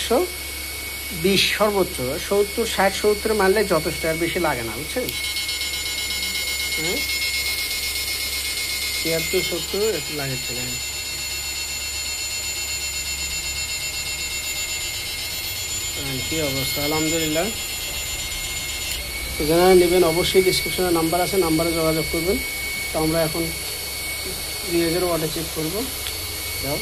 120 সর্বোচ্চ 70 60 70 মারলে যথেষ্ট, আর বেশি লাগে না, বুঝছেন? হ্যাঁ 73 70 একটু লাগে ছিলেন। কি অবস্থা? আলহামদুলিল্লাহ। যারা নেবেন অবশ্যই ডিসক্রিপশনে নাম্বার আছে, নাম্বারে যোগাযোগ করবেন। তো আমরা এখন 2000 ওয়াটে চেক করবো। যাও,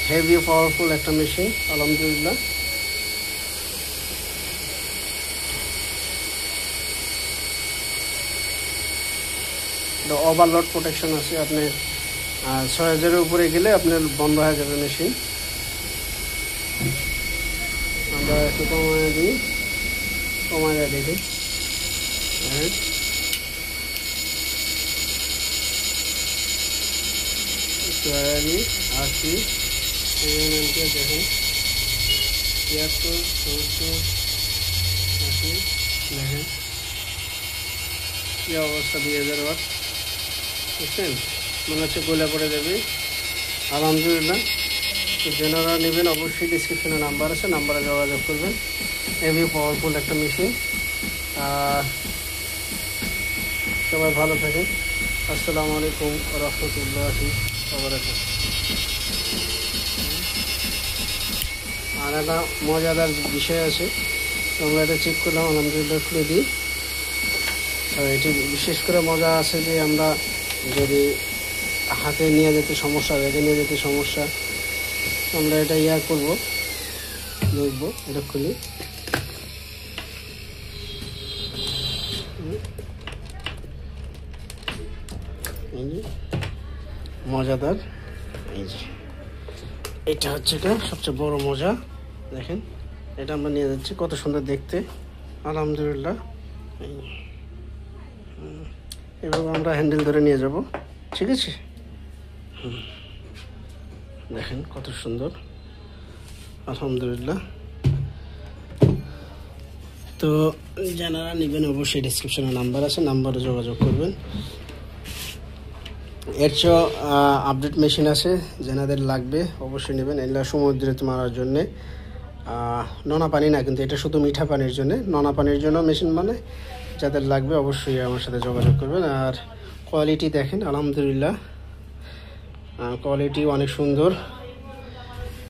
হেভি পাওয়ারফুল একটা মেশিন, আলহামদুলিল্লাহ। ওভারলোড প্রোটেকশন আছে, আপনি 6000-এর উপরে গেলে আপনার বন্ধ হয়ে যাবে মেশিন। আমরা একটু কমায় দিই, দেখি। হ্যাঁ একটু 80 দেখেন, 73 70 80 দেখেন কি অবস্থা। 2000 ওয়াট, বুঝছেন? মনে হচ্ছে গোলা পড়ে যাবে। আলহামদুলিল্লাহ। তো যারা নেবেন অবশ্যই ডিসক্রিপশনে নাম্বার আছে, নাম্বারে যোগাযোগ করবেন। হেভি পাওয়ারফুল একটা মেশিন। সবাই ভালো থাকেন। আসসালামু আলাইকুম ওয়া রাহমাতুল্লাহি ওয়া বারাকাতুহু। আর একটা মজাদার বিষয় আছে, আমরা এটা চেক করলাম, আলহামদুলিল্লাহ খুলে দিই। আর এটি বিশেষ করে মজা আছে যে আমরা যদি হাতে নিয়ে যেতে সমস্যা, রেখে নিয়ে যেতে সমস্যা, আমরা এটা করবো, দেখবো। এটা খুলি, মজাদার। এই যে এটা হচ্ছে সবচেয়ে বড় মজা, দেখেন। এটা আমরা নিয়ে যাচ্ছি, কত সুন্দর দেখতে, আলহামদুলিল্লাহ। এভাবে আমরা হ্যান্ডেল ধরে নিয়ে যাব, ঠিক আছে? দেখেন কত সুন্দর, আলহামদুলিল্লাহ। তো যারা নেবেন অবশ্যই ডিসক্রিপশনে নাম্বার আছে, নাম্বারে যোগাযোগ করবেন। এর চেয়ে আপডেট মেশিন আছে, যাদের লাগবে অবশ্যই নেবেন। এগুলো সমুদ্রে মারার জন্যে, নোনা পানি না, কিন্তু এটা শুধু মিঠা পানির জন্য, নোনা পানির জন্য মেশিন বানায়। যাদের লাগবে অবশ্যই আমার সাথে যোগাযোগ করবেন। আর কোয়ালিটি দেখেন, আলহামদুলিল্লাহ, কোয়ালিটি অনেক সুন্দর।